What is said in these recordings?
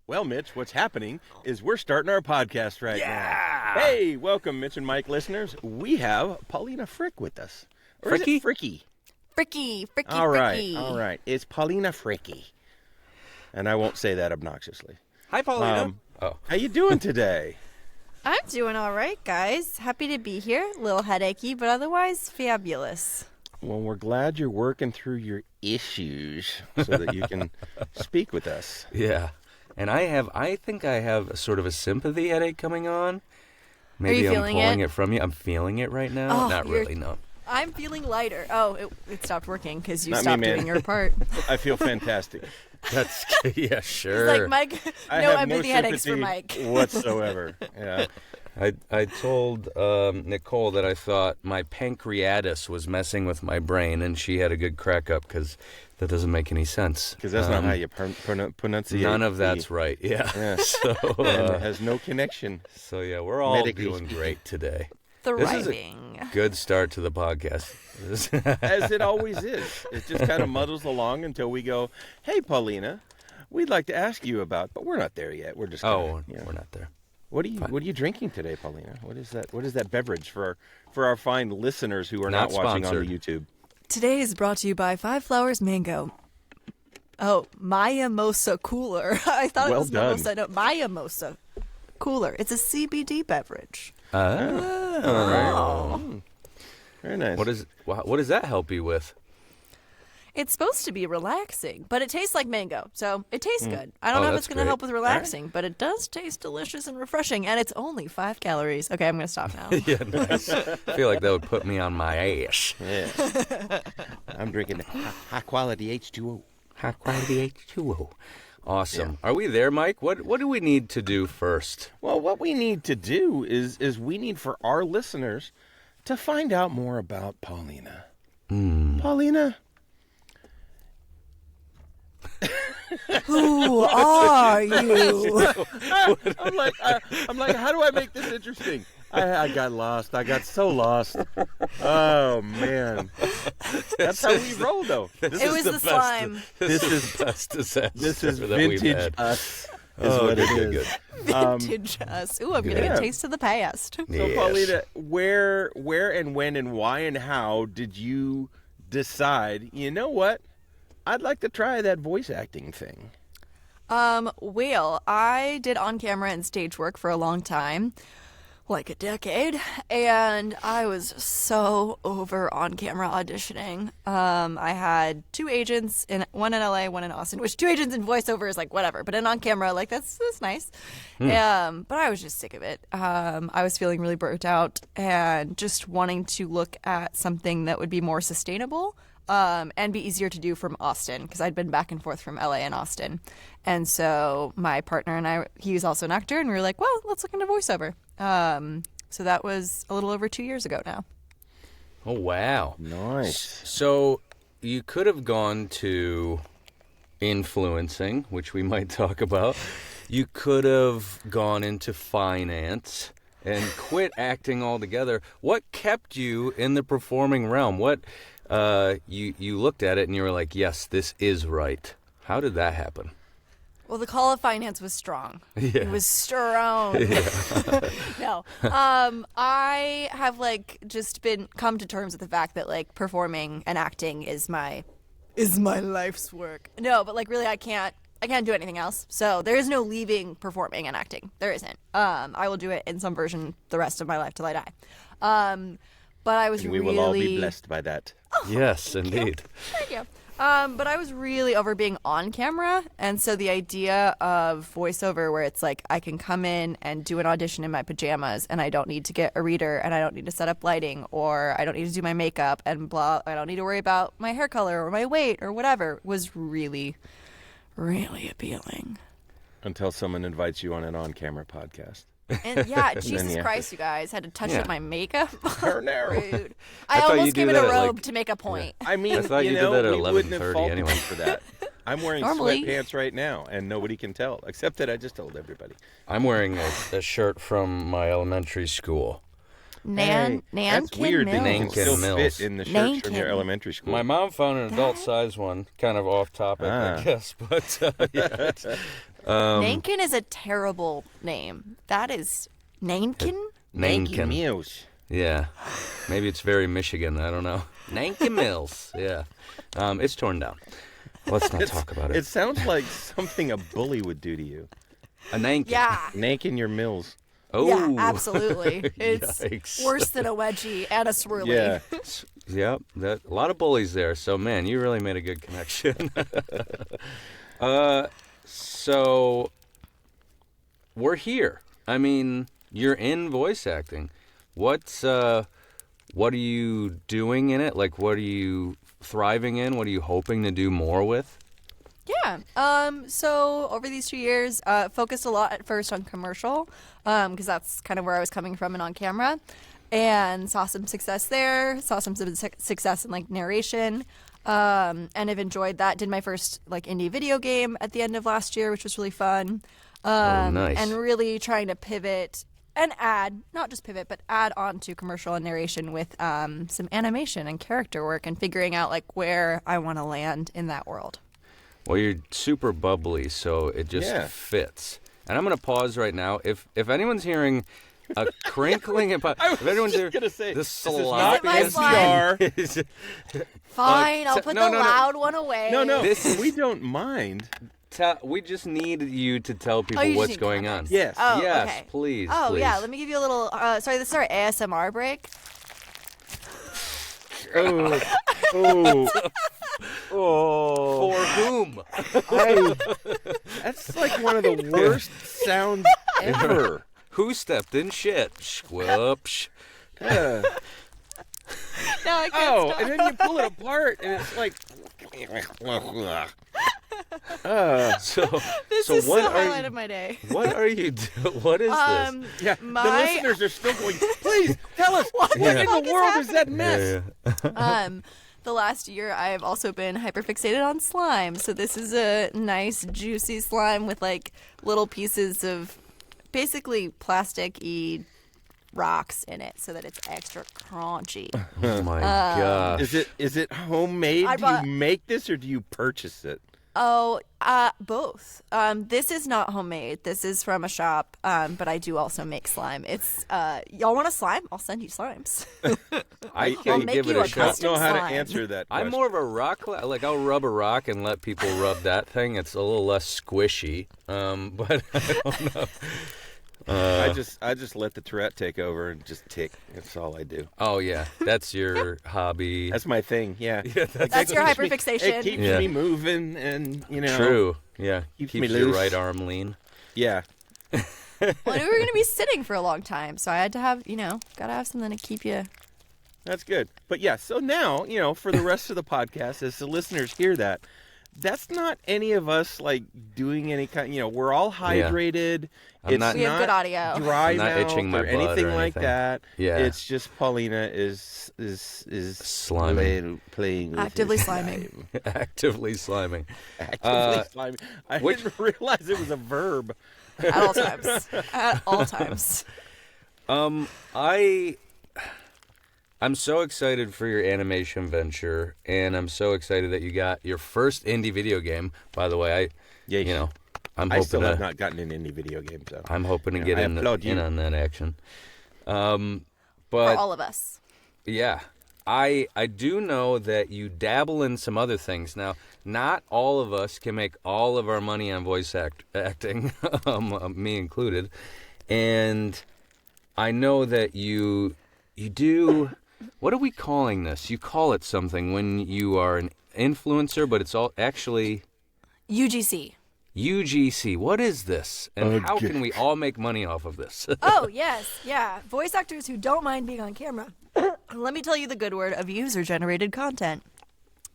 Well, Mitch, what's happening is we're starting our podcast right now. Hey, welcome, Mitch and Mike listeners. We have Paulina Fricke with us. Or is it Fricke? Fricke. All right. It's Paulina Fricke. And I won't say that obnoxiously. Hi, Paulina. How you doing today? I'm doing all right, guys. Happy to be here. A little headachy, but otherwise fabulous. Well, we're glad you're working through your issues so that you can speak with us. Yeah. And I think I have sort of a sympathy headache coming on. Maybe I'm pulling it from you. I'm feeling it right now. Not really, no. I'm feeling lighter. Oh, it stopped working because you Not stopped me, man. doing your part. I feel fantastic. That's, yeah, sure. It's like, Mike, no empathy headaches for Mike. Whatsoever. Yeah. I told Nicole that I thought my pancreatus was messing with my brain, and she had a good crack up because that doesn't make any sense. Because that's not how you pronunciate. None of that's right, yeah. So it has no connection. So, yeah, we're all doing great today. Thriving. This is a good start to the podcast. As it always is. It just kind of muddles along until we go, hey, Paulina, we'd like to ask you about, but we're not there yet. We're just we're not there. What are you drinking today, Paulina? What is that beverage for our fine listeners who are not watching on the YouTube? Today is brought to you by Five Flowers Mango. Oh, Maya Mosa Cooler. I thought it was Mimosa. No, Maya Mosa Cooler. It's a CBD beverage. Oh. Very nice. What does that help you with? It's supposed to be relaxing, but it tastes like mango, so it tastes good. I don't know if it's going to help with relaxing, but it does taste delicious and refreshing, and it's only 5 calories. Okay, I'm going to stop now. Yeah, nice. I feel like that would put me on my ass. Yeah. I'm drinking high-quality H2O. High-quality H2O. Awesome. Yeah. Are we there, Mike? What do we need to do first? Well, what we need to do is we need for our listeners to find out more about Paulina. Paulina? Who are you? I'm like, how do I make this interesting? I got lost. I got so lost. Oh, man. That's how we roll, though. It was the slime. This is best disaster. This is that we've vintage had. us. What it is. Good. Vintage us. Ooh, I'm getting a taste of the past. So, Yes. Paulina, where and when and why and how did you decide, you know what? I'd like to try that voice acting thing. Well, I did on-camera and stage work for a long time, like a decade, and I was so over on-camera auditioning. I had 2 agents, one in LA, one in Austin, which 2 agents in voiceover is like whatever, but in on-camera, like that's nice. But I was just sick of it. I was feeling really burnt out and just wanting to look at something that would be more sustainable. And be easier to do from Austin, because I'd been back and forth from LA and Austin. And so my partner and I, he was also an actor, and we were like, well, let's look into voiceover. So that was a little over 2 years ago now. Oh, wow. Nice. So you could have gone to influencing, which we might talk about. You could have gone into finance and quit acting altogether. What kept you in the performing realm? What... You looked at it and you were like, yes, this is right. How did that happen? Well, the call of finance was strong. Yeah. It was strong. Yeah. No. I have just come to terms with the fact that performing and acting is my life's work. No, but really I can't do anything else. So there is no leaving performing and acting. There isn't. I will do it in some version the rest of my life till I die. But I was and we will all be blessed by that. Oh, yes, indeed. Thank you. But I was really over being on camera, and so the idea of voiceover where it's like I can come in and do an audition in my pajamas and I don't need to get a reader and I don't need to set up lighting or I don't need to do my makeup and blah, I don't need to worry about my hair color or my weight or whatever was really, really appealing. Until someone invites you on an on-camera podcast. And yeah, Jesus Christ, you guys had to touch up my makeup. Rude. I thought almost you came do in a that at, robe to make a point. Yeah. I mean, I thought you did that at 11:30 anyway. For that. I'm wearing sweatpants right now, and nobody can tell, except that I just told everybody. I'm wearing a shirt from my elementary school. Nankin That's weird that you can still Mills. fit in the shirts from your elementary school. My mom found an adult size one, kind of off topic, I guess. But Nankin is a terrible name. That is Nankin? Nankin. Meals. Yeah. Maybe it's very Michigan. I don't know. Nankin Mills. Yeah. It's torn down. Let's not talk about it. It sounds like something a bully would do to you. A Nankin. Yeah. Nankin your mills. Oh. Yeah, absolutely. It's Yikes. worse than a wedgie and a swirly. Yeah. Yep. A lot of bullies there. So, man, you really made a good connection. So, we're here. I mean, you're in voice acting. What are you doing in it? Like, what are you thriving in? What are you hoping to do more with? Yeah. So over these 2 years, focused a lot at first on commercial, because that's kind of where I was coming from and on camera, and saw some success there. Saw some success in like narration, and have enjoyed that. Did my first like indie video game at the end of last year, which was really fun. Nice. And really trying to pivot and add, not just pivot, but add on to commercial and narration with some animation and character work, and figuring out like where I want to land in that world. Well, you're super bubbly, so it just fits. And I'm going to pause right now. If anyone's hearing a crinkling, if anyone's hearing gonna say, the this is slop, not Is it my NPR. Fine, I'll put no, the no. loud one away. No, This- we don't mind. we just need you to tell people you just what's need going on. context. Yes. Oh, Yes, okay. please. Oh, please. yeah, let me give you a little, sorry, this is our ASMR break. Oh. Oh. For whom? That's like one of the worst sounds ever. Who stepped in shit? Squilpsh. Yeah. No, I can't Oh, stop. and then you pull it apart, and it's like. So, This so is what the are highlight you, of my day. what are you doing? What is this? Yeah, My- the listeners are still going, please tell us what in fuck the is world is that happening? mess? The last year I have also been hyperfixated on slime. So this is a nice juicy slime with like little pieces of basically plastic-y rocks in it so that it's extra crunchy. Oh my gosh. Is it homemade? I Do bought- you make this or do you purchase it? Oh, both. This is not homemade. This is from a shop, but I do also make slime. It's y'all want a slime? I'll send you slimes. I I'll can make give it you a a shot. custom Know how to slime. answer that question. I'm more of a rock. Like I'll rub a rock and let people rub that thing. It's a little less squishy. But I don't know. I just let the Tourette take over and just tick. That's all I do. Oh yeah, that's your hobby. That's my thing. Yeah. That's your It keeps hyperfixation. It keeps Yeah. me moving, and True. Yeah. Keeps Keeps me your loose. right arm lean. Yeah. Well, we were going to be sitting for a long time, so I had to have, gotta have something to keep you. That's good. But yeah, so now, for the rest of the podcast, as the listeners hear that, that's not any of us like doing any kind, we're all hydrated. I'm not- We have good audio. Dry I'm not mouth itching my or butt anything or like anything. that. Yeah. It's just Paulina is Sliming. playing with Actively his sliming. slime. Actively sliming. Actively sliming. I which- didn't realize it was a verb. At all times. At all times. I'm so excited for your animation venture, and I'm so excited that you got your first indie video game. By the way, Yeah, I'm I still hoping have to. not gotten in any video game, so I'm hoping to get I in applaud you. on that action. For But all of us. yeah, I do know that you dabble in some other things. Now, not all of us can make all of our money on voice acting, me included. And I know that you do. What are we calling this? You call it something when you are an influencer, but it's all actually UGC. UGC. What is this? And how can we all make money off of this? Oh, yes. Yeah. Voice actors who don't mind being on camera. Let me tell you the good word of user-generated content.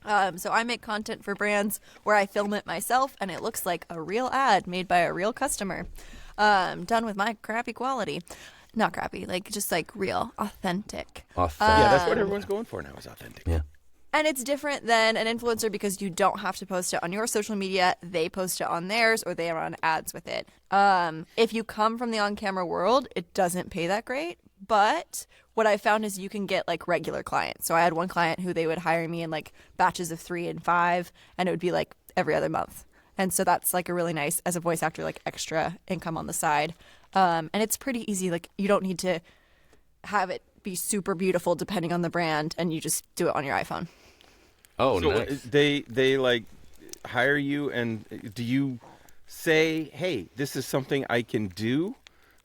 So I make content for brands where I film it myself, and it looks like a real ad made by a real customer, done with my crappy quality. Not crappy, just real, authentic. Authentic. yeah, that's what everyone's going for now is authentic. Yeah. And it's different than an influencer because you don't have to post it on your social media. They post it on theirs or they run ads with it. If you come from the on-camera world, it doesn't pay that great. But what I found is you can get regular clients. So I had one client who they would hire me in batches of 3 and 5, and it would be every other month. And so that's like a really nice, as a voice actor, like extra income on the side. And it's pretty easy. Like you don't need to have it be super beautiful depending on the brand, and you just do it on your iPhone. Oh, So nice. they like hire you, and do you say, hey, this is something I can do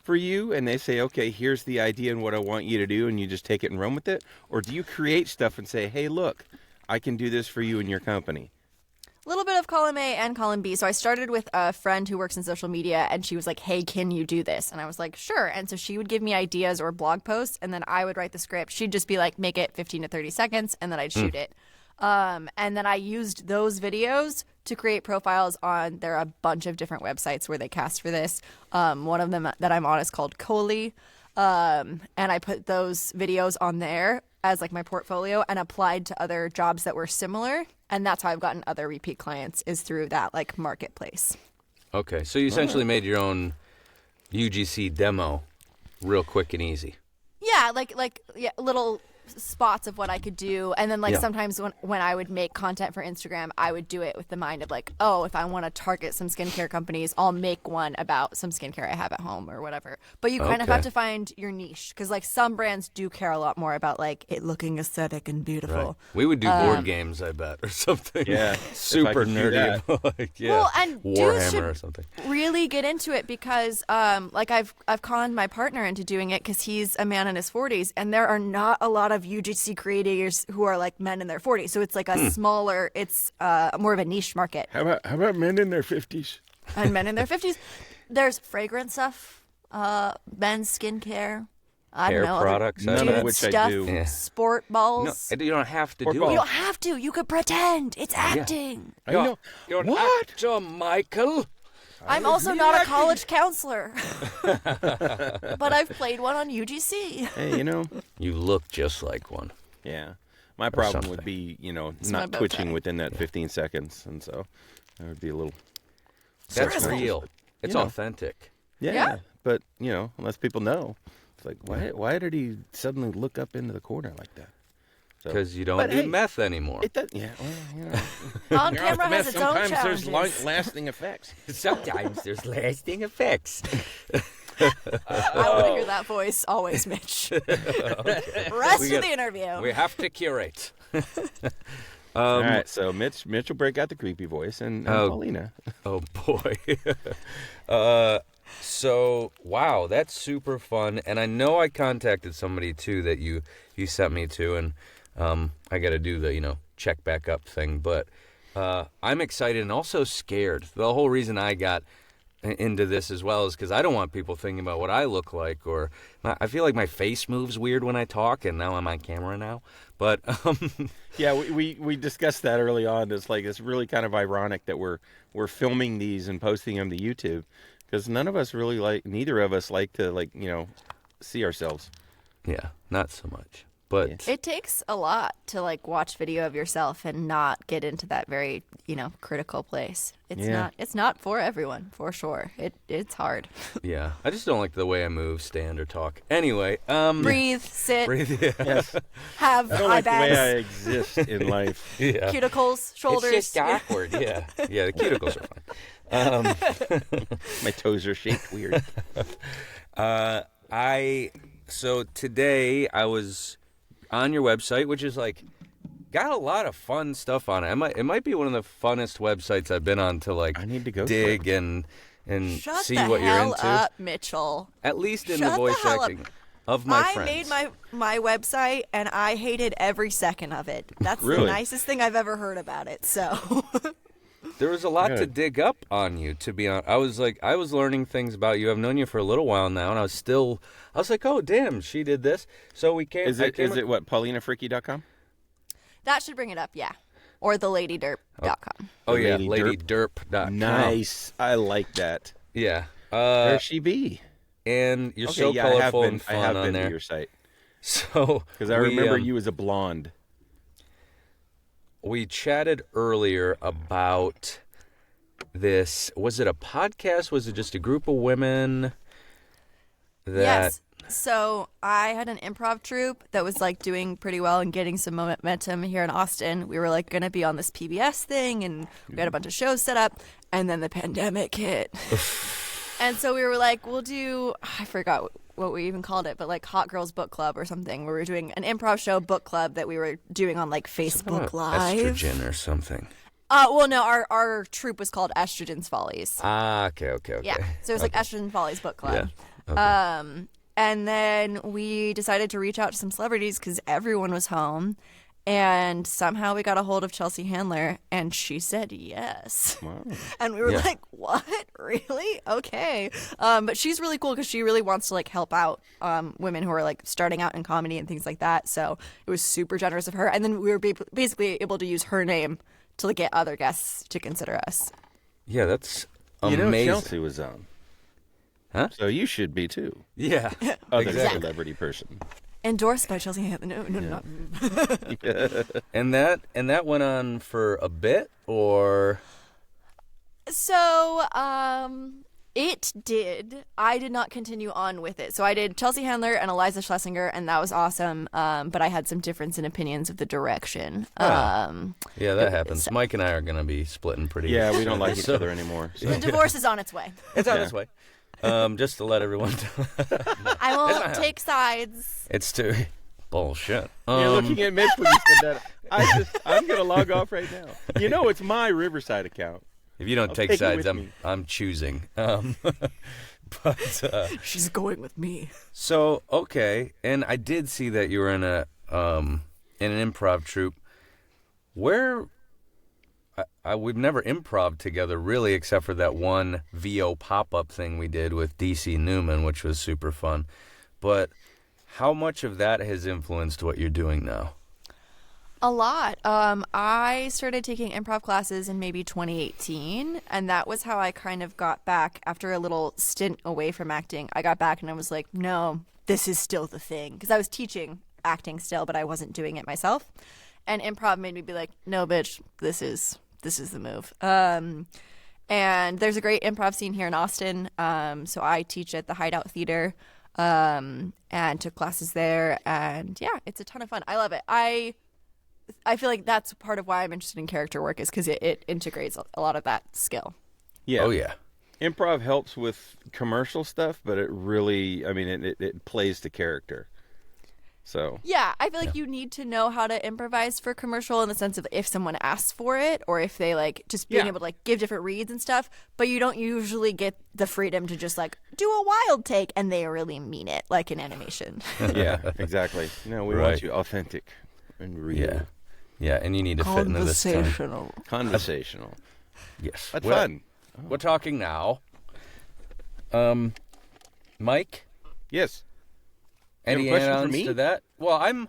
for you? And they say, okay, here's the idea and what I want you to do, and you just take it and run with it? Or do you create stuff and say, hey, look, I can do this for you and your company? A little bit of column A and column B. So I started with a friend who works in social media, and she was like, hey, can you do this? And I was like, sure. And so she would give me ideas or blog posts, and then I would write the script. She'd just be like, make it 15 to 30 seconds, and then I'd shoot it. And then I used those videos to create profiles on, there are a bunch of different websites where they cast for this. One of them that I'm on is called Coley. And I put those videos on there as like my portfolio and applied to other jobs that were similar. And that's how I've gotten other repeat clients, is through that like marketplace. Okay, so you essentially made your own UGC demo real quick and easy. Yeah, little spots of what I could do. And then Yeah. sometimes when I would make content for Instagram, I would do it with the mind of like, oh, if I want to target some skincare companies, I'll make one about some skincare I have at home or whatever. But you kind of Okay. have to find your niche, because like some brands do care a lot more about like it looking aesthetic and beautiful. Right. We would do board games, I bet, or something. Yeah, if I Super could do nerdy. Like, yeah. Well, and dudes Warhammer should or something. really get into it, because like I've conned my partner into doing it, because he's a man in his 40s, and there are not a lot of UGC creators who are like men in their 40s. So it's like a smaller, it's more of a niche market. How about men in their 50s? And men in their 50s. There's fragrance stuff, men's skincare. I Hair don't know. other products, I None bet. of which I stuff, do. Yeah. sport No, balls. you don't have to Or do both. it. You don't have to. You could pretend. It's acting. I know. You're an What? actor, Michael. I'm also not a college counselor. But I've played one on UGC. Hey, You look just like one. yeah. My problem something. would be, my not bow twitching tie. within that 15 seconds, and so that would be a little. That's Seriously. real. It's You know. authentic. Yeah, Yeah. but unless people know, it's like, why did he suddenly look up into the corner like that? So- Because you don't But do hey, meth anymore. It does, yeah. Well, On camera has its own challenges. lasting effects. Sometimes there's lasting effects. I want to hear that voice always, Mitch. Rest We of got- the interview. We have to curate. All right, so Mitch will break out the creepy voice, and Paulina. Oh boy. So wow, that's super fun. And I know I contacted somebody too that you sent me to, and I got to do the check back up thing. But I'm excited and also scared. The whole reason I got into this as well is because I don't want people thinking about what I look like, or I feel like my face moves weird when I talk, and now I'm on camera now. But Yeah, we discussed that early on. It's like it's really kind of ironic that we're filming these and posting them to YouTube, because neither of us like to see ourselves. yeah, not so much. But It takes a lot to like watch video of yourself and not get into that very, critical place. It's not for everyone, for sure. It's hard. yeah, I just don't like the way I move, stand, or talk. Anyway, Breathe, sit, breathe. Yeah. Yes, have I don't eye like the way I bags, exist in life. Yeah. cuticles, shoulders. It's just awkward. Yeah, yeah. The cuticles are fine. My toes are shaped weird. So today I was on your website, which is like got a lot of fun stuff on it. It might be one of the funnest websites I've been on to I need to go dig and Shut see the what you're hell into. up, Mitchell. At least in Shut the the voice hell up. acting of my I friends. made my website and I hated every second of it. That's the Really? nicest thing I've ever heard about it. So There was a lot to Good. dig up on you, to be honest. I was learning things about you. I've known you for a little while now, and I was like, oh, damn, she did this. So we came. Is it what, PaulinaFricke.com? that should bring it up, yeah. Or theladyderp.com. Oh, yeah, Lady LadyDerp.com. Nice. I like that. Yeah. Where she be? And you're Okay, so yeah, I have colorful been, and I fun have on been to there. your site. So Because I we, remember you as a blonde. We chatted earlier about this. Was it a podcast? Was it just a group of women? That Yes. So I had an improv troupe that was like doing pretty well and getting some momentum here in Austin. We were like going to be on this PBS thing and we had a bunch of shows set up, and then the pandemic hit. And so we were like, we'll do, I forgot what we even called it, but like Hot Girls Book Club or something, where we were doing an improv show book club that we were doing on like Facebook Live. Estrogen or something. Well, no, our troupe was called Estrogen's Follies. Ah, okay. Yeah, so it was like Estrogen Follies book club. Yeah. Okay. And then we decided to reach out to some celebrities because everyone was home. And somehow we got a hold of Chelsea Handler, and she said yes. Wow. And we were like, what? Really? Okay. But she's really cool because she really wants to like help out women who are like starting out in comedy and things like that. So it was super generous of her. And then we were basically able to use her name to like, get other guests to consider us. Yeah, that's amazing. You know, Chelsea was on. Huh? So you should be too. Yeah. Other Exactly. celebrity person. Endorsed by Chelsea Handler. No, not. And that went on for a bit, or So, it did. I did not continue on with it. So I did Chelsea Handler and Eliza Schlesinger, and that was awesome. But I had some difference in opinions of the direction. yeah, that happens. Mike and I are gonna be splitting pretty. Yeah, we don't like each So- other anymore. So. The divorce is on its way. It's on Yeah. its way. Just to let everyone know. I won't take sides. It's too bullshit. You're looking at Mitch when you said that. I'm gonna log off right now. You know, it's my Riverside account. If you don't take take it sides, with me. I'm choosing. But She's going with me. so okay, and I did see that you were in an improv troupe. Where we've never improv together really, except for that one VO pop-up thing we did with DC Newman, which was super fun. But how much of that has influenced what you're doing now? A lot. I started taking improv classes in maybe 2018, and that was how I kind of got back after a little stint away from acting. I got back and I was like, no, this is still the thing. Because I was teaching acting still, but I wasn't doing it myself. And improv made me be like, no, bitch, this is the move. And there's a great improv scene here in Austin. So I teach at the Hideout Theater and took classes there. And yeah, it's a ton of fun. I love it. I feel like that's part of why I'm interested in character work is because it integrates a lot of that skill. Yeah. Oh yeah. Improv helps with commercial stuff, but it really, I mean, it plays to character. So. Yeah, I feel like you need to know how to improvise for commercial in the sense of if someone asks for it or if they like just being Yeah. able to like give different reads and stuff, but you don't usually get the freedom to just like do a wild take and they really mean it like in animation. Yeah, exactly. No, we Right. want you authentic and real. Yeah. Yeah, and you need to fit into this time. Conversational. Yes. But Well, fun. We're talking now. Mike, Yes. any You have a question for add-ons me? to that? Well, I'm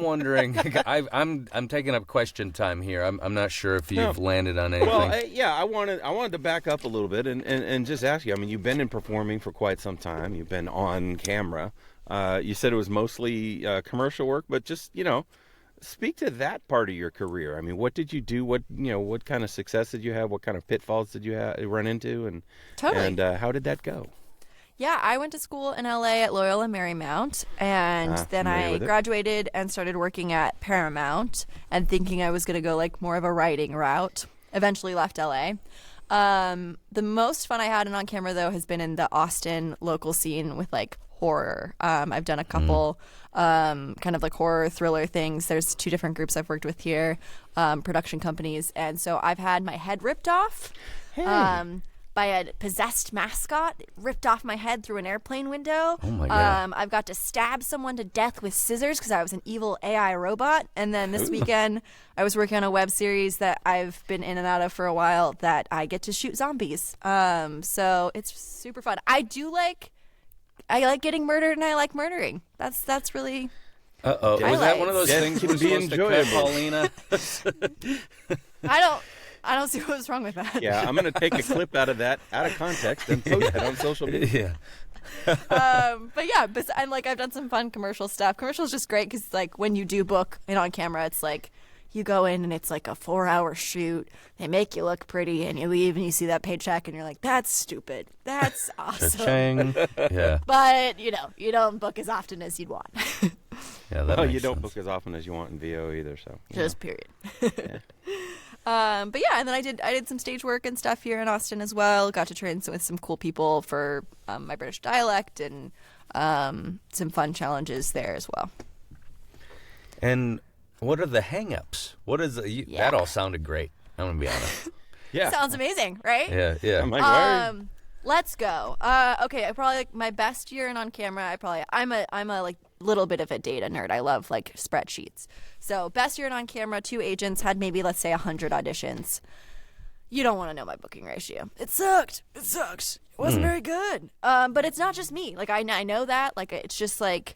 wondering. I'm taking up question time here. I'm not sure if you've landed on anything. Well, I wanted to back up a little bit and just ask you. I mean, you've been in performing for quite some time. You've been on camera. You said it was mostly commercial work, but just speak to that part of your career. I mean, what did you do? What kind of success did you have? What kind of pitfalls did you run into? And Totally. And how did that go? Yeah, I went to school in LA at Loyola Marymount, and then familiar I with it. graduated and started working at Paramount and thinking I was going to go like more of a writing route. Eventually left LA. The most fun I had in on camera though has been in the Austin local scene with like horror. I've done a couple kind of like horror thriller things. There's 2 different groups I've worked with here, production companies, and so I've had my head ripped off. By a possessed mascot. It ripped off my head through an airplane window. Oh my God. I've got to stab someone to death with scissors because I was an evil AI robot. And then this weekend, I was working on a web series that I've been in and out of for a while that I get to shoot zombies. So it's super fun. I like getting murdered and I like murdering. That's really. Was that one of those Death things can you were be supposed to cut enjoyable. Paulina? I don't see what's wrong with that. Yeah, I'm going to take a clip out of that, out of context, and post it on social media. Yeah. But yeah, I've done some fun commercial stuff. Commercial is just great because like when you do book and on camera, it's like you go in and it's like a 4-hour shoot. They make you look pretty and you leave and you see that paycheck and you're like, that's stupid. That's awesome. Cha-ching. Yeah. But, you don't book as often as you'd want. Yeah, that makes you don't sense. book as often as you want in VO either, so. Just period. Yeah. But yeah, and then I did some stage work and stuff here in Austin as well. Got to train with some cool people for my British dialect and some fun challenges there as well. And what are the hang-ups? What is Yeah. that all sounded great. I'm going to be honest. Yeah. Sounds amazing, right? Yeah. I'm like, why? Let's go. Okay, I probably like my best year in on camera. I'm a like little bit of a data nerd. I love like spreadsheets. So best year in on camera, 2 agents, had maybe let's say 100 auditions. You don't want to know my booking ratio. It sucked. It wasn't very good. But it's not just me. Like I know that. Like it's just like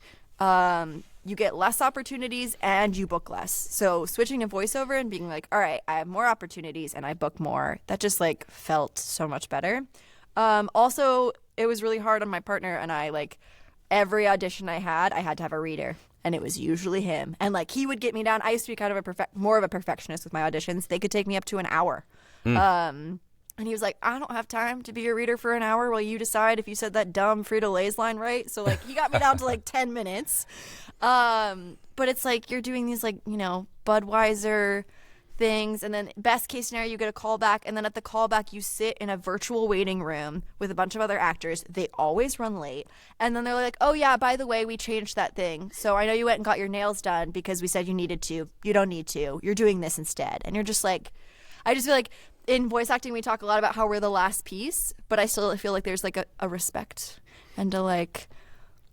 you get less opportunities and you book less. So switching to voiceover and being like, all right, I have more opportunities and I book more. That just like felt so much better. Also, it was really hard on my partner and I. Like every audition I had to have a reader, and it was usually him. And like he would get me down. I used to be kind of more of a perfectionist with my auditions. They could take me up to an hour. And he was like, I don't have time to be your reader for an hour while you decide if you said that dumb Frito-Lay's line right. So like he got me down to like 10 minutes. But it's like you're doing these like, Budweiser things, and then best case scenario you get a call back, and then at the callback you sit in a virtual waiting room with a bunch of other actors. They always run late, and then they're like, oh yeah, by the way, we changed that thing, so I know you went and got your nails done because we said you needed to. You don't need to. You're doing this instead. And you're just like, I just feel like in voice acting we talk a lot about how we're the last piece, but I still feel like there's like a respect and a like,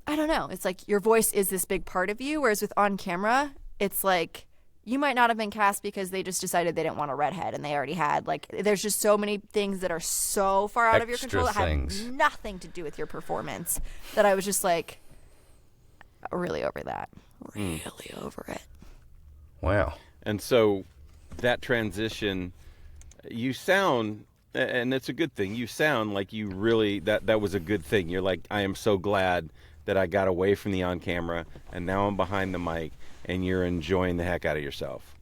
I don't know, it's like your voice is this big part of you, whereas with on camera it's like you might not have been cast because they just decided they didn't want a redhead and they already had, like, there's just so many things that are so far out of your control that have nothing to do with your performance that I was just like really over that. Really over it. Wow. And so that transition, you sound, and it's a good thing, you sound like you really, that was a good thing. You're like, I am so glad that I got away from the on camera and now I'm behind the mic, and you're enjoying the heck out of yourself.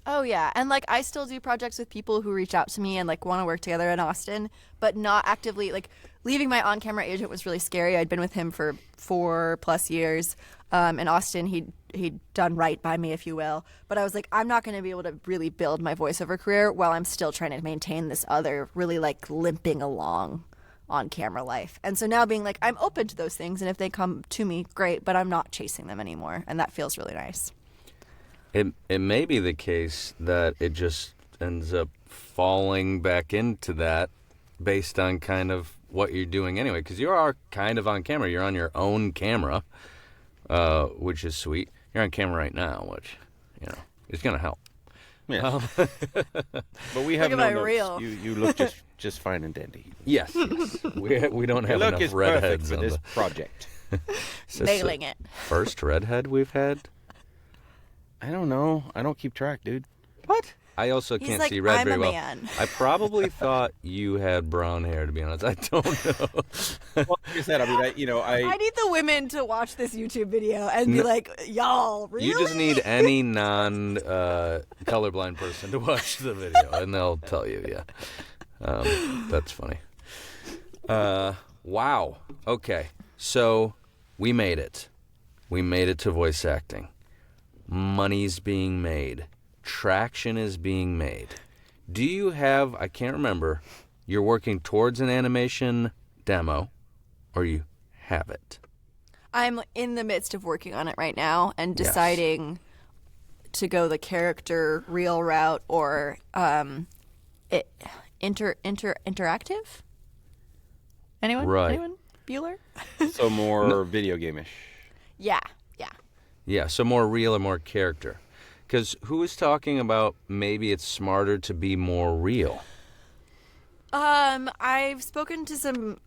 Oh yeah, and like I still do projects with people who reach out to me and like want to work together in Austin, but not actively. Like leaving my on-camera agent was really scary. I'd been with him for 4+ years. In Austin, he'd done right by me, if you will. But I was like, I'm not going to be able to really build my voiceover career while I'm still trying to maintain this other really like limping along on-camera life. And so now being like, I'm open to those things, and if they come to me, great, but I'm not chasing them anymore, and that feels really nice. It may be the case that it just ends up falling back into that based on kind of what you're doing anyway, because you are kind of on camera. You're on your own camera, which is sweet. You're on camera right now, which, is going to help. Yeah. But we have Look at no my notes. reel. You look just fine and dandy. Yes. We don't Your have look enough is perfect redheads for on this the project. Is this Nailing the it. First redhead we've had? I don't know. I don't keep track, dude. What? I also He's can't like, see red I'm very a well. man. I probably thought you had brown hair, to be honest. I don't know. Well, like I said, I mean, I need the women to watch this YouTube video and be like, y'all, really? You just need any colorblind person to watch the video, and they'll tell you, yeah. That's funny. Wow. Okay. So we made it. We made it to voice acting. Money's being made. Traction is being made. Do you have, I can't remember, you're working towards an animation demo, or you have it? I'm in the midst of working on it right now and deciding to go the character real route or interactive. Anyone? Right. Anyone? Bueller? So more video game-ish. Yeah. Yeah, so more real and more character. Because who was talking about maybe it's smarter to be more real? I've spoken to some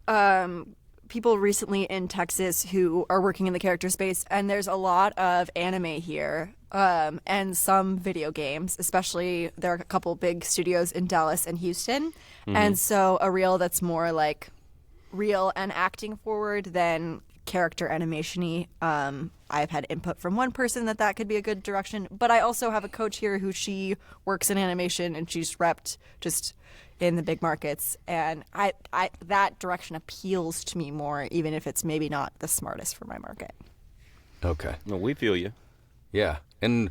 people recently in Texas who are working in the character space, and there's a lot of anime here, and some video games, especially there are a couple big studios in Dallas and Houston. Mm-hmm. And so a reel that's more like real and acting forward than character animation-y, I've had input from one person that could be a good direction. But I also have a coach here who she works in animation and she's repped just in the big markets. And I that direction appeals to me more, even if it's maybe not the smartest for my market. Okay. No, we feel you. Yeah. And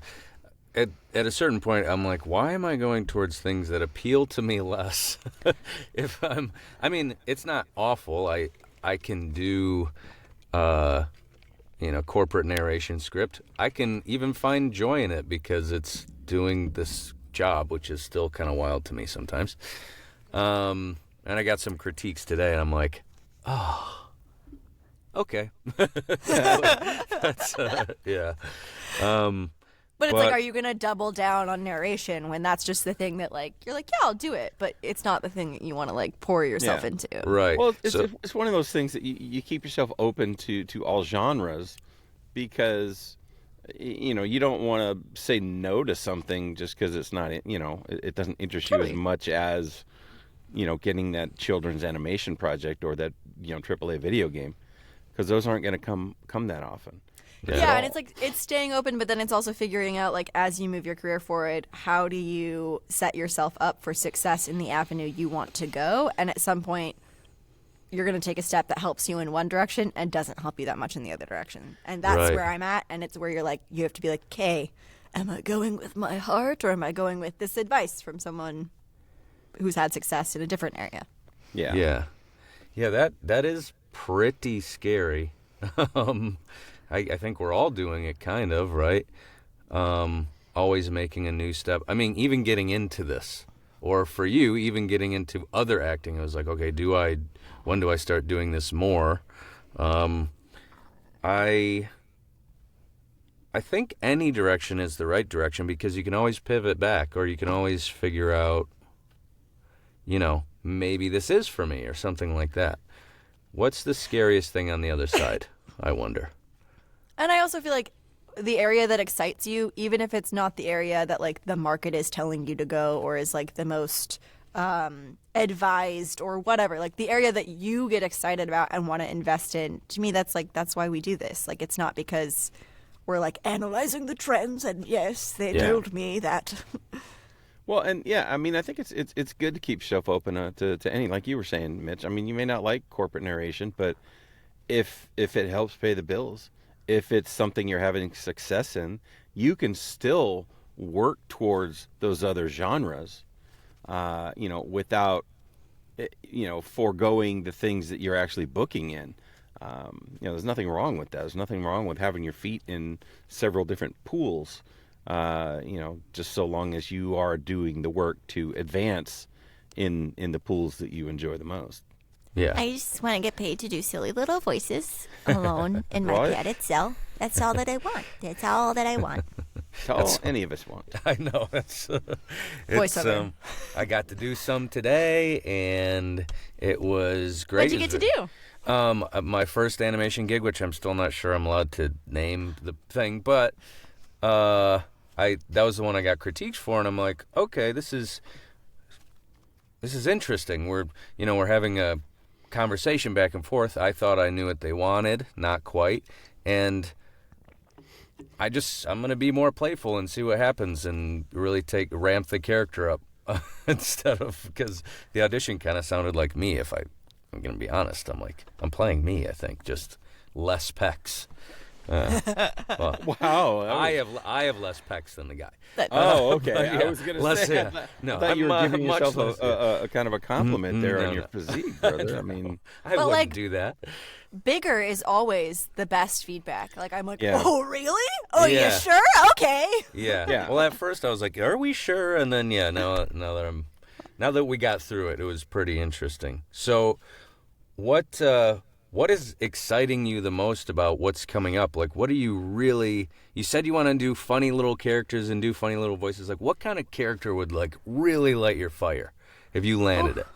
at a certain point, I'm like, why am I going towards things that appeal to me less? I mean, it's not awful. I can do, corporate narration script. I can even find joy in it because it's doing this job, which is still kind of wild to me sometimes. And I got some critiques today, and I'm like, oh, okay. That's, yeah. But it's like, are you going to double down on narration when that's just the thing that, like, you're like, yeah, I'll do it, but it's not the thing that you want to, like, pour yourself into. Right. Well, it's one of those things that you keep yourself open to all genres because, you don't want to say no to something just because it's not, it doesn't interest you as much as, getting that children's animation project or that, AAA video game because those aren't going to come that often. Yeah, and it's like it's staying open, but then it's also figuring out, like, as you move your career forward, how do you set yourself up for success in the avenue you want to go? And at some point, you're going to take a step that helps you in one direction and doesn't help you that much in the other direction. And that's Right. where I'm at, and it's where you're like, you have to be like, okay, am I going with my heart or am I going with this advice from someone who's had success in a different area? Yeah. Yeah, that is pretty scary. I think we're all doing it kind of, right? Always making a new step. I mean, even getting into this, or for you, even getting into other acting, I was like, okay, when do I start doing this more? I think any direction is the right direction because you can always pivot back, or you can always figure out, maybe this is for me, or something like that. What's the scariest thing on the other side, I wonder? And I also feel like the area that excites you, even if it's not the area that, like, the market is telling you to go or is, like, the most advised or whatever, like, the area that you get excited about and want to invest in, to me, that's why we do this. Like, it's not because we're, like, analyzing the trends and, yes, they told me that. Well, and I mean, I think it's good to keep yourself open to any, like you were saying, Mitch. I mean, you may not like corporate narration, but if it helps pay the bills, if it's something you're having success in, you can still work towards those other genres, without, foregoing the things that you're actually booking in. There's nothing wrong with that. There's nothing wrong with having your feet in several different pools, just so long as you are doing the work to advance in the pools that you enjoy the most. Yeah. I just want to get paid to do silly little voices alone in my Right. padded cell. That's all that I want. That's all that I want. That's all any of us want. I know. It's Voiceover. I got to do some today, and it was great. What'd you get to do? My first animation gig, which I'm still not sure I'm allowed to name the thing, but that was the one I got critiques for, and I'm like, okay, this is interesting. We're having a conversation back and forth. I thought I knew what they wanted, not quite, and I'm going to be more playful and see what happens and really ramp the character up instead of, because the audition kind of sounded like me. If I'm going to be honest, I'm playing me, I think, just less pecs. Well, Wow. I have less pecs than the guy. Oh, okay. Yeah, I was going to less, say, yeah. No, I thought you were I'm, giving much yourself less, a kind of a compliment there no, on your no. physique, brother. I mean, I But, wouldn't like- do that. Bigger is always the best feedback. Like, I'm like, Yeah. oh, really? Oh, Yeah. you sure? Okay. Yeah. Yeah. Well, at first I was like, "Are we sure?" And then, now that we got through it, it was pretty interesting. So, what is exciting you the most about what's coming up? Like, what are you really? You said you want to do funny little characters and do funny little voices. Like, what kind of character would really light your fire if you landed it?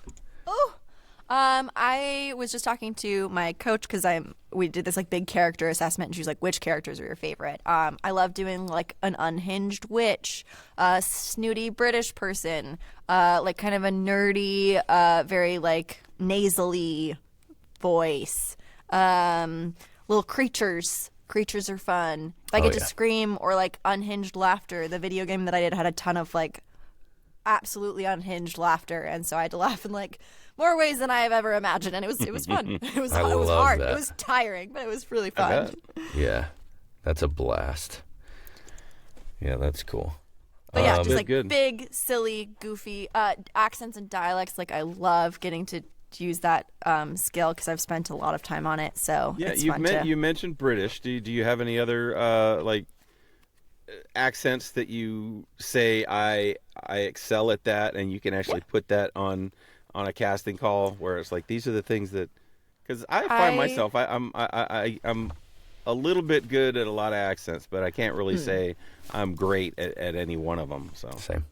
I was just talking to my coach because we did this, like, big character assessment, and she was like, which characters are your favorite? I love doing, like, an unhinged witch, a snooty British person, like, kind of a nerdy, very, like, nasally voice, little creatures, creatures are fun. If I get to scream or like unhinged laughter, the video game that I did had a ton of like absolutely unhinged laughter, and so I had to laugh in like more ways than I have ever imagined, and it was fun. It was love hard. that. It was tiring, but it was really fun. Yeah, that's a blast. Yeah, that's cool. But yeah, just like good. big, silly, goofy accents and dialects. Like I love getting to use that skill because I've spent a lot of time on it. So Yeah, it's fun to... you mentioned British. Do you have any other like accents that you say I excel at that, and you can actually put that on a casting call where it's like these are the things that, because I find myself I'm a little bit good at a lot of accents, but I can't really say I'm great at any one of them. So Same.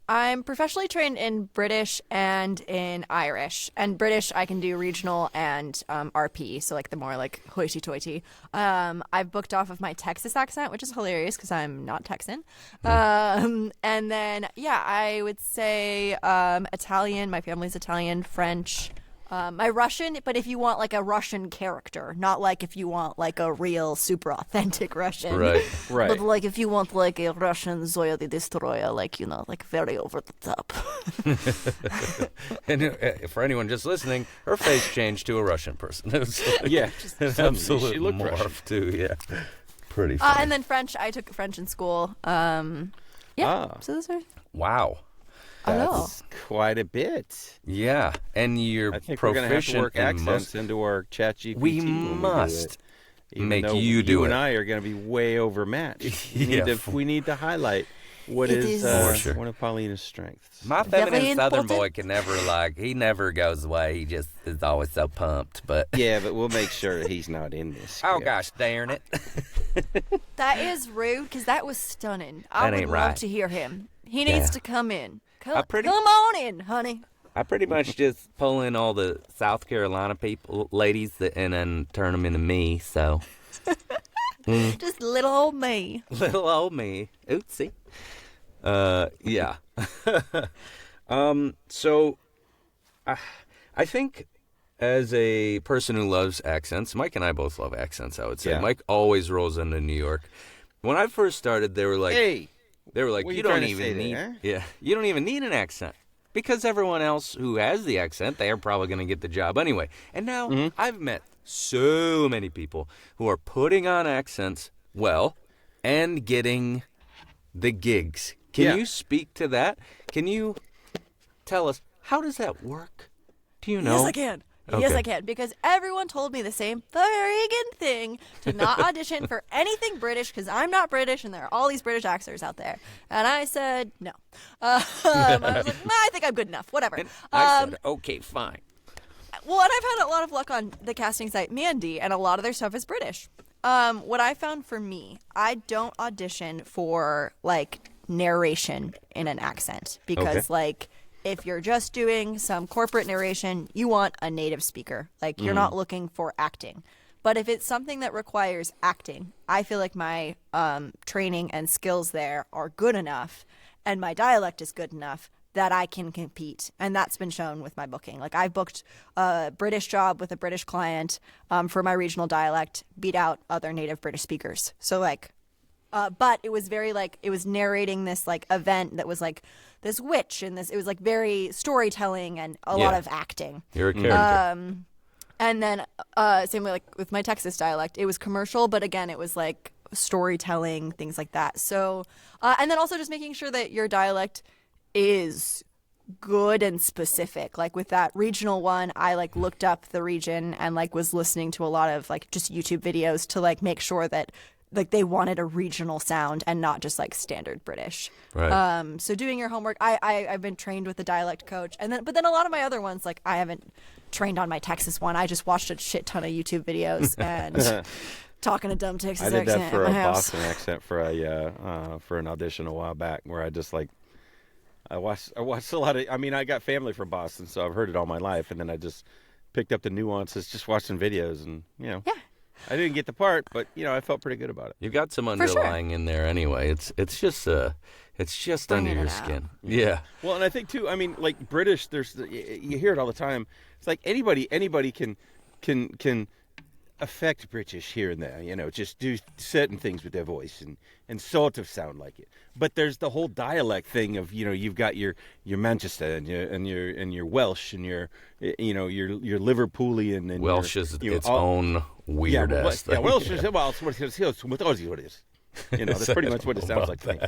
I'm professionally trained in British and in Irish. And British, I can do regional and RP, so like the more like hoity-toity. I've booked off of my Texas accent, which is hilarious because I'm not Texan. And then, yeah, I would say Italian. My family's Italian, French. My Russian, but if you want like a Russian character, not like if you want like a real super authentic Russian. Right. But like if you want like a Russian Zoya the Destroyer, like, you know, like very over the top. And for anyone just listening, her face changed to a Russian person. It was like, yeah, an she absolute looked morph Russian. too. Yeah, pretty funny. And then French, I took French in school. So those are... Wow. That's quite a bit. Yeah, and you're I think we're going to have to proficient work in accents most. into our ChatGPT. We when must Even make though you do You it. and I are going to be way overmatched. We need to highlight what It is is- For sure. one of Paulina's strengths. My Very feminine southern important. boy can never he never goes away. He just is always so pumped. But Yeah, but we'll make sure that he's not in this. oh script. gosh, darn it! That is rude because that was stunning. I That would ain't love right. to hear him. He needs Yeah. to come in. Come pretty- on in, honey. I pretty much just pull in all the South Carolina ladies, and then turn them into me. So Just little old me. little old me, oopsie. Yeah. So I think as a person who loves accents, Mike and I both love accents. I would say Yeah. Mike always rolls into New York. When I first started, they were like, Hey, They were like, What are you you don't trying to even say need, there? yeah, you don't even need an accent because everyone else who has the accent, they are probably going to get the job anyway. And now I've met so many people who are putting on accents well and getting the gigs. Can Yeah. you speak to that? Can you tell us how does that work? Do you know? Yes, I can. Yes, Okay. I can. Because everyone told me the same friggin' thing to not audition for anything British because I'm not British and there are all these British actors out there. And I said no. I was like, nah, I think I'm good enough. Whatever. And I said, okay, fine. Well, and I've had a lot of luck on the casting site Mandy, and a lot of their stuff is British. What I found for me, I don't audition for like narration in an accent because Okay. like if you're just doing some corporate narration, you want a native speaker. Like you're not looking for acting. But if it's something that requires acting, I feel like my training and skills there are good enough and my dialect is good enough that I can compete. And that's been shown with my booking. Like I've booked a British job with a British client for my regional dialect, beat out other native British speakers. So like, but it was very like, it was narrating this like event that was like this witch and this, it was like very storytelling and a lot Yeah. of acting. You're a character. And then same way like with my Texas dialect, it was commercial, but again, it was like storytelling, things like that. So, and then also just making sure that your dialect is good and specific. Like with that regional one, I like looked up the region and like was listening to a lot of like just YouTube videos to like make sure that like they wanted a regional sound and not just like standard British. Right. So doing your homework, I've been trained with the dialect coach, and then but then a lot of my other ones like I haven't trained on my Texas one. I just watched a shit ton of YouTube videos and talking a dumb Texas I did accent that for in a my house. Boston accent for an audition a while back, where I just like I watched a lot of. I mean, I got family from Boston, so I've heard it all my life, and then I just picked up the nuances, just watching videos, and Yeah. I didn't get the part, but I felt pretty good about it. You've got some sure. underlying in there anyway. It's just under Bringing your it out. skin. Yeah. Well, and I think too. I mean, like British, you hear it all the time. It's like anybody can affect British here and there, just do certain things with their voice and sort of sound like it. But there's the whole dialect thing of, you've got your Manchester and your Welsh and your Liverpoolian and Welsh is its own yeah, weird ass thing. yeah, Welsh is well, it's what it is. That's pretty much what it sounds like to me.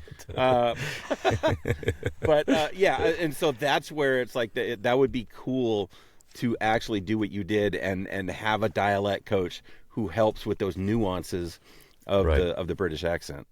But and so that's where it's like that would be cool to actually do what you did and have a dialect coach who helps with those nuances of the British accent.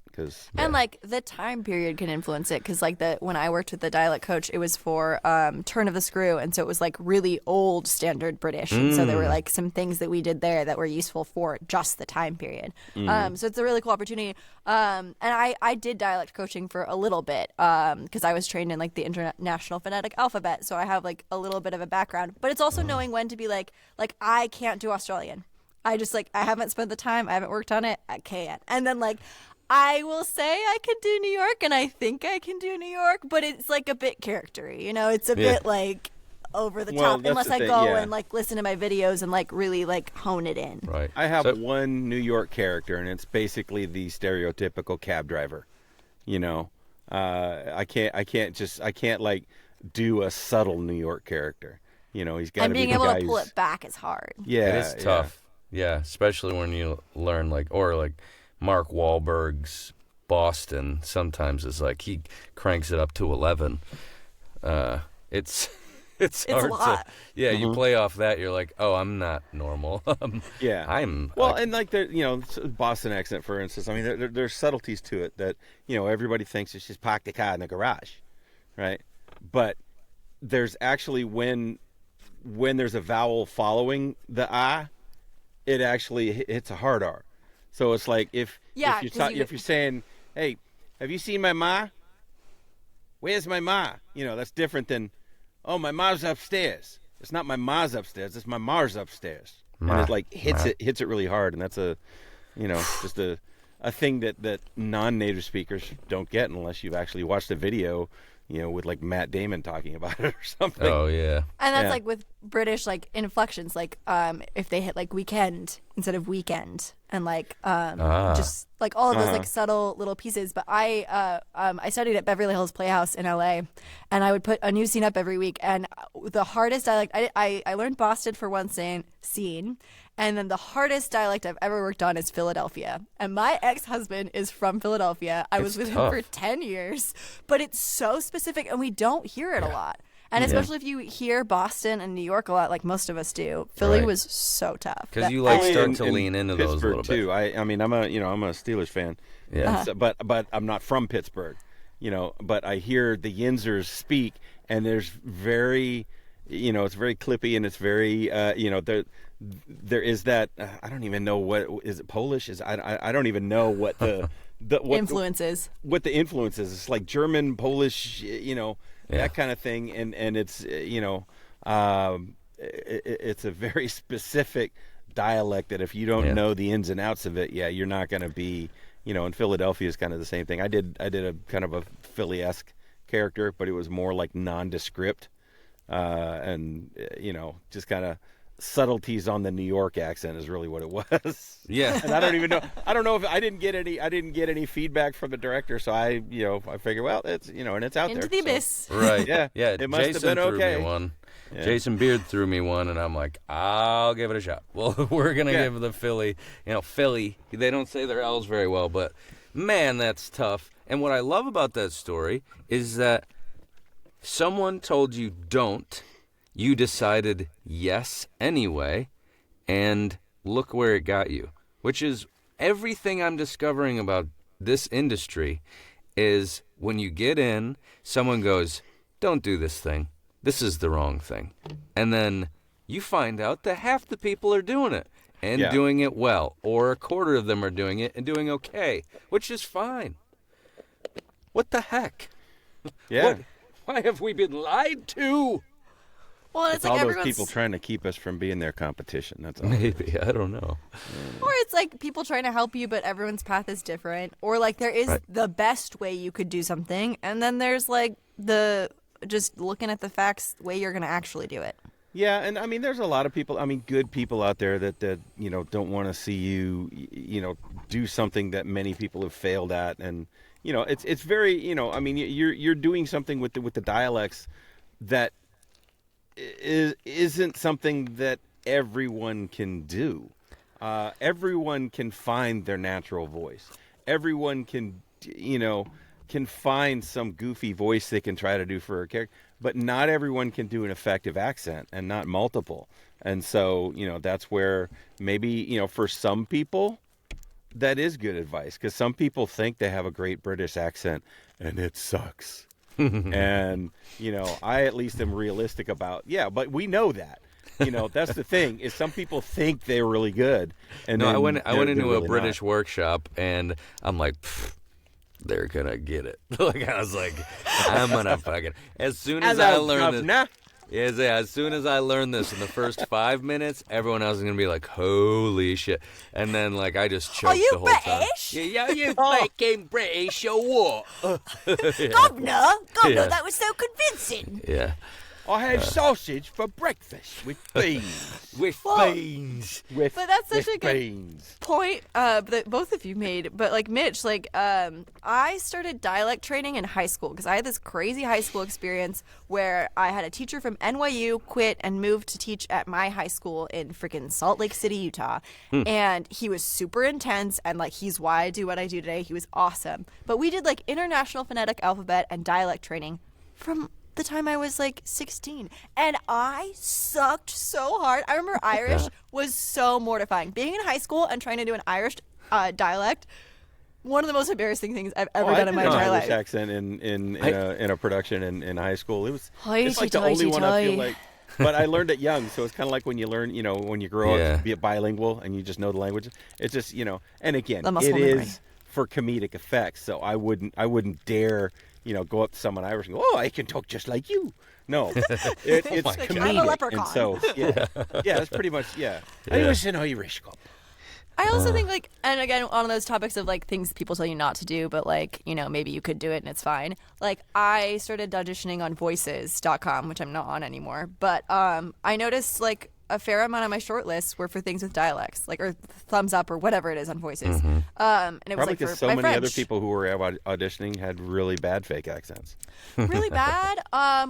And like the time period can influence it, because like when I worked with the dialect coach, it was for Turn of the Screw, and so it was like really old standard British, and so there were like some things that we did there that were useful for just the time period. So it's a really cool opportunity. And I did dialect coaching for a little bit because I was trained in like the International Phonetic Alphabet, so I have like a little bit of a background. But it's also knowing when to be like I can't do Australian. I just I haven't spent the time, I haven't worked on it, I can't. And then I will say I can do New York, and I think I can do New York, but it's like a bit charactery, it's a bit like over the top, unless I go and listen to my videos and really hone it in. Right. I have one New York character, and it's basically the stereotypical cab driver. I can't do a subtle New York character. He's got to be the guy. And being able to pull it back is hard. Yeah, it is tough. Yeah, especially when you learn Mark Wahlberg's Boston sometimes is he cranks it up to 11. It's hard a lot. to you play off that, you're like, oh, I'm not normal. I'm Boston accent, for instance. I mean, there's subtleties to it that everybody thinks it's just park the car in the garage, right? But there's actually when there's a vowel following the I, it actually hits a hard R. So it's like if you're saying, hey, have you seen my ma? Where's my ma? That's different than, oh, my ma's upstairs. It's not my ma's upstairs. It's my ma's upstairs. And it hits it really hard. And that's just a thing that non-native speakers don't get unless you've actually watched a video, with Matt Damon talking about it or something. Oh yeah. And that's with British inflections, if they hit weekend instead of weekend, and just all of those subtle little pieces. But I studied at Beverly Hills Playhouse in LA, and I would put a new scene up every week. And the hardest dialect, I learned Boston for one scene. And then the hardest dialect I've ever worked on is Philadelphia. And my ex-husband is from Philadelphia. I was with him for 10 years. But it's so specific, and we don't hear it a lot. And especially if you hear Boston and New York a lot, like most of us do, Philly was so tough. Because you start to lean into Pittsburgh those a little bit. Too. I'm a Steelers fan. Yeah. But I'm not from Pittsburgh. But I hear the Yinzers speak, and there's very, it's very clippy, and it's very, there is that. I don't even know what is it Polish? I don't even know what what influences. What the influence is. It's like German, Polish, that kind of thing, and it's it's a very specific dialect that if you don't know the ins and outs of it, you're not going to be. In Philadelphia is kind of the same thing. I did a kind of a Philly-esque character, but it was more nondescript, and just kind of subtleties on the New York accent is really what it was. Yeah. And I don't even know. I don't know if I didn't get any feedback from the director, so I figured, well, it's and it's out Into there. the abyss. Right. Yeah. Yeah. It must Jason have been okay. Threw me one. Yeah. Jason Beard threw me one, and I'm like, I'll give it a shot. Well, we're gonna give the Philly. Philly. They don't say their L's very well, but man, that's tough. And what I love about that story is that someone told you don't. You decided yes anyway, and look where it got you. Which is everything I'm discovering about this industry is when you get in, someone goes, don't do this thing. This is the wrong thing. And then you find out that half the people are doing it and doing it well, or a quarter of them are doing it and doing okay, which is fine. What the heck? Yeah. Why have we been lied to? Well, it's all like those people trying to keep us from being their competition. That's all. Maybe. I don't know. Or it's like people trying to help you, but everyone's path is different. Or there is the best way you could do something, and then there's the just looking at the facts way you're going to actually do it. Yeah, and I mean, there's a lot of people. I mean, good people out there that don't want to see you, do something that many people have failed at, and it's very, I mean, you're doing something with the dialects that isn't something that everyone can do. Everyone can find their natural voice. Everyone can find some goofy voice they can try to do for a character, but not everyone can do an effective accent, and not multiple. And so, that's where maybe, for some people, that is good advice, because some people think they have a great British accent, and it sucks. And, I at least am realistic about, but we know that. That's the thing, is some people think they're really good. And No, then I went into really a British not. workshop, and I'm like, "Pfft, they're gonna get it." Like, I was like, I'm gonna fucking, as soon as I learn this. Nah. As soon as I learned this in the first 5 minutes, everyone else is gonna be like, "Holy shit!" And then, like, I just choked the whole time. British? Yeah, you fucking British or what? Governor, Yeah. that was so convincing. Yeah, I had sausage for breakfast with beans. with Well, beans. With, But that's such with a good beans. point that both of you made. But like Mitch, I started dialect training in high school because I had this crazy high school experience where I had a teacher from NYU quit and moved to teach at my high school in freaking Salt Lake City, Utah. And he was super intense, and like he's why I do what I do today. He was awesome. But we did like international phonetic alphabet and dialect training from the time I was like 16, and I sucked so hard. I remember Irish was so mortifying. Being in high school and trying to do an Irish dialect, one of the most embarrassing things I've ever done in my I did entire an Irish life. accent in a production in high school. It's like the Hoity-toity. only one I feel like. But I learned it young, so it's kind of like when you learn, when you grow Yeah. up, be bilingual and you just know the language. It's just, and again, The muscle it memory. is for comedic effects. So I wouldn't dare, go up to someone Irish and go, "Oh, I can talk just like you." No, it's God. comedic. I'm a leprechaun. And so, that's pretty much, I was an Irish couple. I also think like, and again, on those topics of like things people tell you not to do, but like, maybe you could do it and it's fine. Like I started auditioning on voices.com, which I'm not on anymore. But I noticed like a fair amount of my short lists were for things with dialects, like, or thumbs up or whatever it is on voices. And it was Probably like for because so my many other French. people who were auditioning had really bad fake accents. Really bad.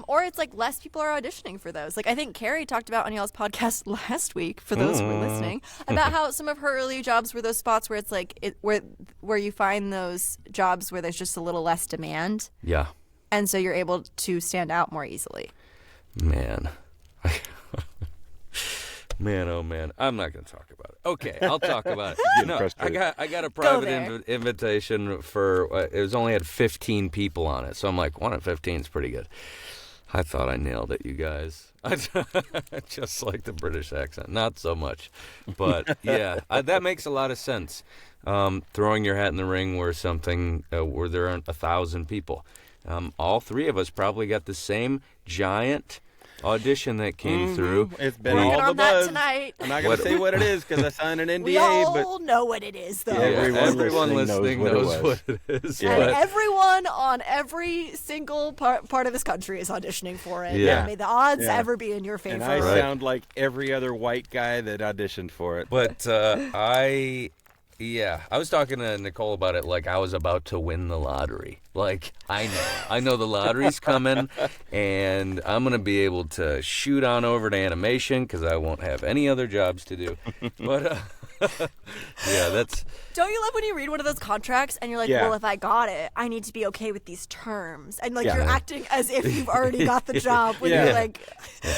Or it's like less people are auditioning for those. Like I think Carrie talked about on y'all's podcast last week, for those who were listening, about how some of her early jobs were those spots where it's like where you find those jobs where there's just a little less demand, Yeah, and so you're able to stand out more easily. man. Man, oh man, I'm not going to talk about it. Okay, I'll talk about it. No, frustrated. I got a private there. invitation for. It was only had 15 people on it, so I'm like, 1 in 15 is pretty good. I thought I nailed it, you guys. Just like the British accent, not so much, but yeah, that makes a lot of sense. Throwing your hat in the ring where there aren't 1,000 people. All three of us probably got the same giant audition that came through. It's been Working all the on that buzz. tonight. I'm not going to say what it is because I signed an NDA, We all know what it is, though. Yeah, Everyone listening knows what what it is. Yeah. And But everyone on every single part of this country is auditioning for it. Yeah. May the odds Yeah. ever be in your favor. and I Right. sound like every other white guy that auditioned for it. But I was talking to Nicole about it like I was about to win the lottery. Like, I know the lottery's coming, and I'm going to be able to shoot on over to animation because I won't have any other jobs to do. But, that's... Don't you love when you read one of those contracts and you're like, Yeah. well, if I got it, I need to be okay with these terms. And like Yeah. you're acting as if you've already got the job when Yeah. you're like,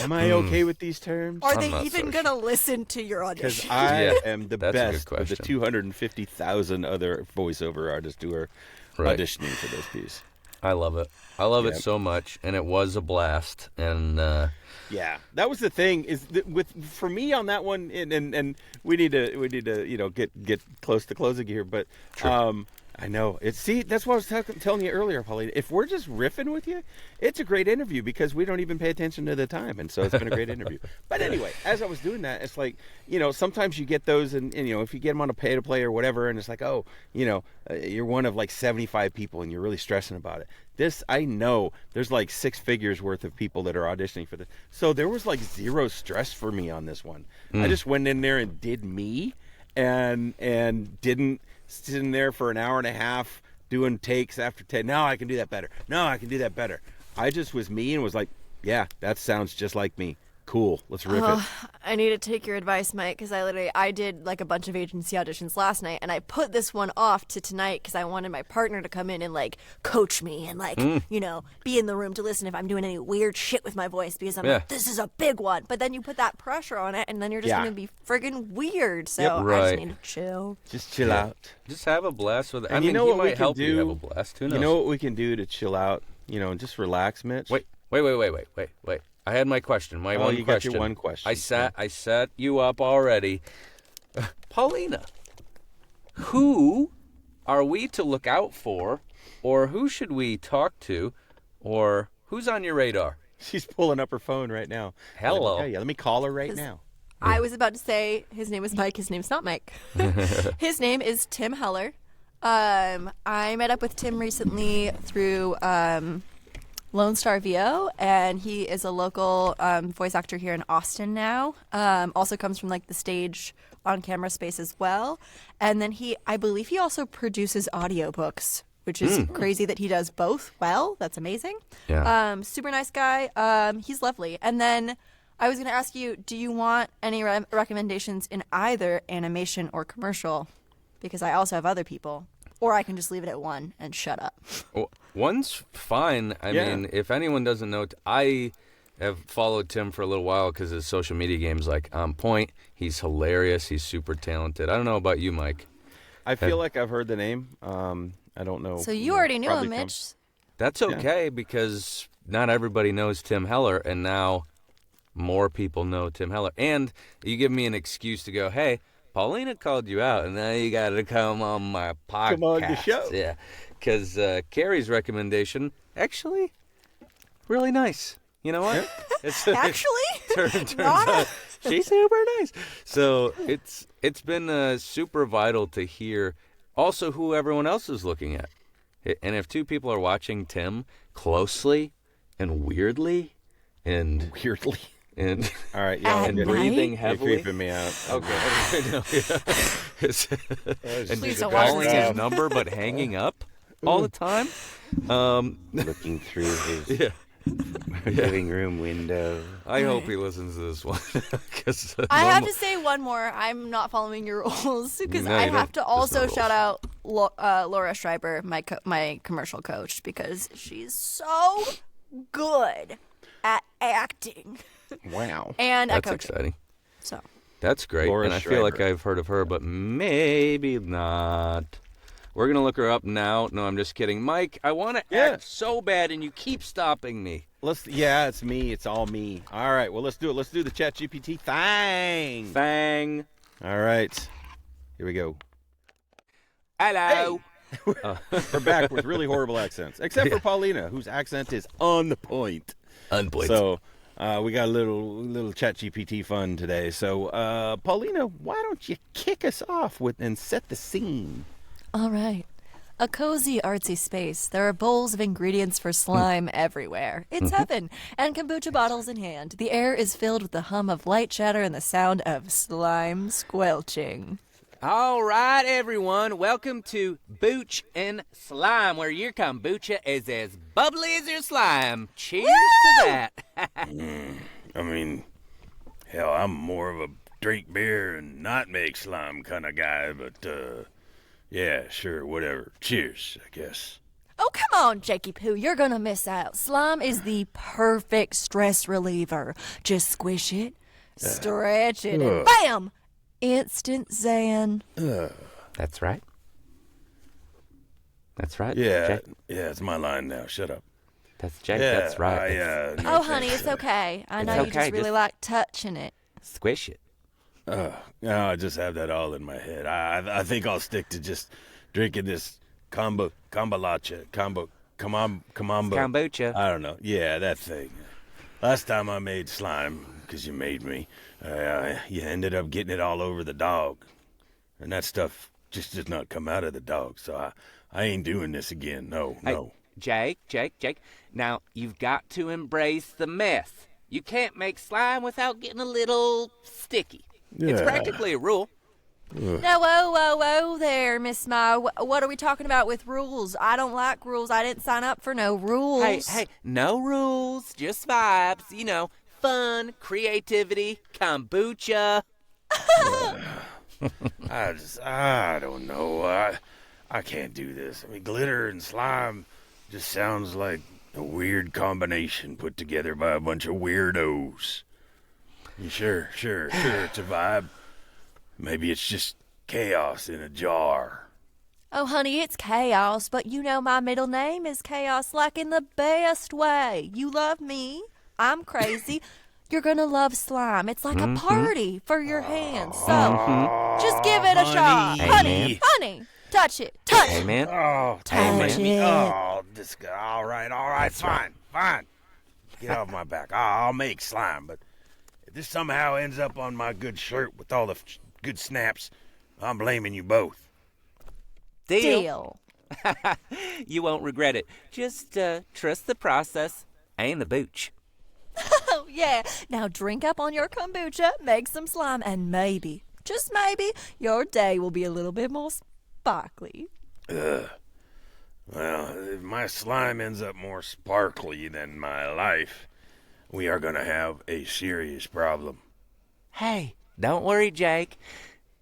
Am I okay with these terms? are I'm they not even so going to listen to your Because audition? I Yeah, am the that's a good best of the question. 250,000 other voiceover artists who are Right. auditioning for this piece. I love it. I love it Yeah. so much, and it was a blast. And Yeah, that was the thing. Is that for me on that one, and we need to get close to closing here. But I know. See, that's what I was telling you earlier, Paulina. If we're just riffing with you, it's a great interview because we don't even pay attention to the time, and so it's been a great interview. But anyway, as I was doing that, it's like, sometimes you get those, and if you get them on a pay-to-play or whatever, and it's like, oh, you're one of like 75 people, and you're really stressing about it. This, I know, there's like 6 figures worth of people that are auditioning for this, so there was like zero stress for me on this one. I just went in there and did me, and didn't sitting there for an hour and a half doing takes after take. No, I can do that better. No, I can do that better. I just was me and was like, yeah, that sounds just like me. Cool. Let's riff it. I need to take your advice, Mike, because I did like a bunch of agency auditions last night, and I put this one off to tonight because I wanted my partner to come in and like coach me and like, be in the room to listen if I'm doing any weird shit with my voice because I'm like, this is a big one. But then you put that pressure on it, and then you're just going to be friggin' weird. So I just need to chill. Just chill out. Just have a blast with it. And I mean, what he we might help do, you have a blast. Who knows? You know what we can do to chill out? And just relax, Mitch. Wait. I had my question. My one you question. got your one question. I set you up already. Paulina, who are we to look out for, or who should we talk to, or who's on your radar? She's pulling up her phone right now. Hello. Let me call her right now. I was about to say his name is Mike. His name's not Mike. His name is Tim Heller. I met up with Tim recently through Lone Star VO, and he is a local voice actor here in Austin now. Also comes from like the stage on camera space as well. And then I believe he also produces audiobooks, which is crazy that he does both well. That's amazing. Yeah. Super nice guy. He's lovely. And then I was going to ask you, do you want any recommendations in either animation or commercial? Because I also have other people. Or I can just leave it at one and shut up. Well, one's fine. I mean, if anyone doesn't know, I have followed Tim for a little while because his social media game's like on point. He's hilarious. He's super talented. I don't know about you, Mike. I feel like I've heard the name. I don't know. So you already knew him, Mitch. That's okay because not everybody knows Tim Heller, and now more people know Tim Heller. And you give me an excuse to go, hey, Paulina called you out, and now you got to come on my podcast. Come on the show. Yeah, because Carrie's recommendation, actually, really nice. You know what? It's turns out she's super nice. So it's been super vital to hear also who everyone else is looking at. And if 2 people are watching Tim closely and weirdly and all right, and breathing heavily. You're creeping me out. Okay. No, and Please just don't watch calling this. his number but hanging up all the time. Looking through his living room window. I hope he listens to this one. 'Cause, I have to say one more. I'm not following your rules because No, I you have don't. to also There's no shout out Laura Schreiber, my commercial coach, because she's so good at acting. Wow. And at That's coaching. exciting. So That's great. Laura and I feel like Schreiber. I've heard of her, but maybe not. We're going to look her up now. No, I'm just kidding. Mike, I want to act so bad, and you keep stopping me. It's me. It's all me. All right, well, let's do it. Let's do the ChatGPT thing. Fang. All right. Here we go. Hello. We're back with really horrible accents, except for Paulina, whose accent is on the point. Unplayed. So we got a little ChatGPT fun today. So, Paulina, why don't you kick us off and set the scene? all right. A cozy, artsy space. There are bowls of ingredients for slime everywhere. It's heaven. And kombucha bottles in hand. The air is filled with the hum of light chatter and the sound of slime squelching. All right, everyone. Welcome to Booch and Slime, where your kombucha is as bubbly as your slime. Cheers to that. I mean, hell, I'm more of a drink beer and not make slime kind of guy, but, yeah, sure, whatever. Cheers, I guess. Oh, come on, Jakey Poo. You're going to miss out. Slime is the perfect stress reliever. Just squish it, stretch it, and bam! Instant Zan. That's right. That's right. Yeah, Jack. yeah, it's my line now. Shut up. That's Jack. Yeah, That's right. no Oh, honey, thanks. it's okay. I It's know you okay, just really just- like touching it. Squish it. No, I just have that all in my head. I think I'll stick to just drinking this Kambalacha, kamamba. Kombucha. I don't know. Yeah, that thing. Last time I made slime, because you made me, you ended up getting it all over the dog. And that stuff just does not come out of the dog, so I ain't doing this again. No. Jake. Now, you've got to embrace the mess. You can't make slime without getting a little sticky. It's Yeah. practically a rule. No, whoa there, Miss Ma. What are we talking about with rules? I don't like rules. I didn't sign up for no rules. Hey, no rules, just vibes. You know, fun, creativity, kombucha. I don't know. I can't do this. I mean, glitter and slime just sounds like a weird combination put together by a bunch of weirdos. Sure, it's a vibe. Maybe it's just chaos in a jar. Oh, honey, it's chaos, but you know my middle name is chaos, like in the best way. You love me. I'm crazy. You're gonna love slime. It's like a party for your hands. So, just give it a shot. honey. Honey, touch it. Touch Hey, it. man. Oh, Touch me. it. Oh, this guy. All right, fine. Get off my back. I'll make slime, but if this somehow ends up on my good shirt with all the good snaps, I'm blaming you both. Deal. You won't regret it. Just trust the process and the booch. Oh, yeah. Now drink up on your kombucha, make some slime, and maybe, just maybe, your day will be a little bit more sparkly. Well, if my slime ends up more sparkly than my life, we are going to have a serious problem. Hey, don't worry, Jake.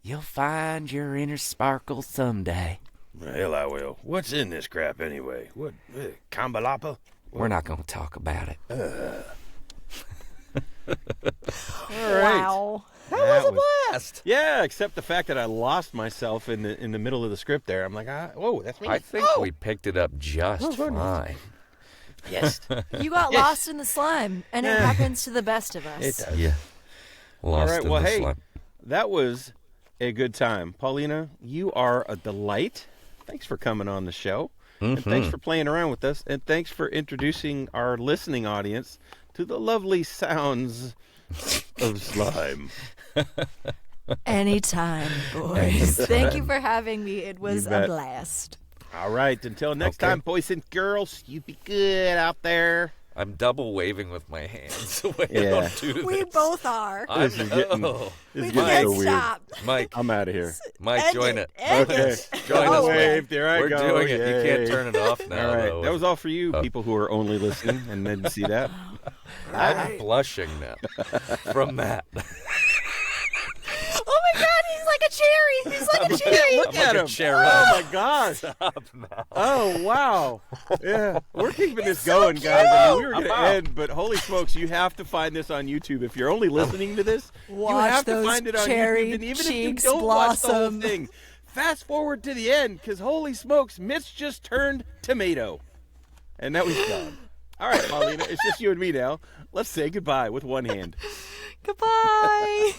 You'll find your inner sparkle someday. Hell, I will. What's in this crap anyway? What? Kambalapa? We're not going to talk about it. All right. Wow. That was a blast. Yeah, except the fact that I lost myself in the middle of the script there. I'm like, whoa, that's me. I think we picked it up just fine. Yes. You got lost in the slime, and it happens to the best of us. It does. Yeah. Lost right, in well, the hey. slime. That was a good time. Paulina, you are a delight. Thanks for coming on the show. And thanks for playing around with us. And thanks for introducing our listening audience to the lovely sounds of slime. Anytime, boys. Thank you for having me. It was bet. a blast. All right. Until next Okay. time, boys and girls, you be good out there. I'm double waving with my hands the way Yeah. I don't do this. We both are. I This is getting- know. This is We getting can't so weird. stop. Mike, I'm out of here. Mike, join it. End Okay. it. Join I us. waved. There I We're go. doing it. You can't Yay. turn it off now. All right. though. That was all for you, people who are only listening and didn't see that. I'm blushing now from that. Oh my God, he's like a cherry. He's like a cherry. Look I'm at like a him. cherub. Oh, my gosh. Oh, wow. Yeah. We're keeping this going, guys. I mean, we were going to end, but holy smokes, you have to find this on YouTube. If you're only listening to this, you Watch have to those find it on cherry YouTube. And even if you cheeks don't watch the whole blossom. thing, fast forward to the end, because holy smokes, Mitch just turned tomato. And now he's gone. All right, Paulina, it's just you and me now. Let's say goodbye with one hand. Goodbye.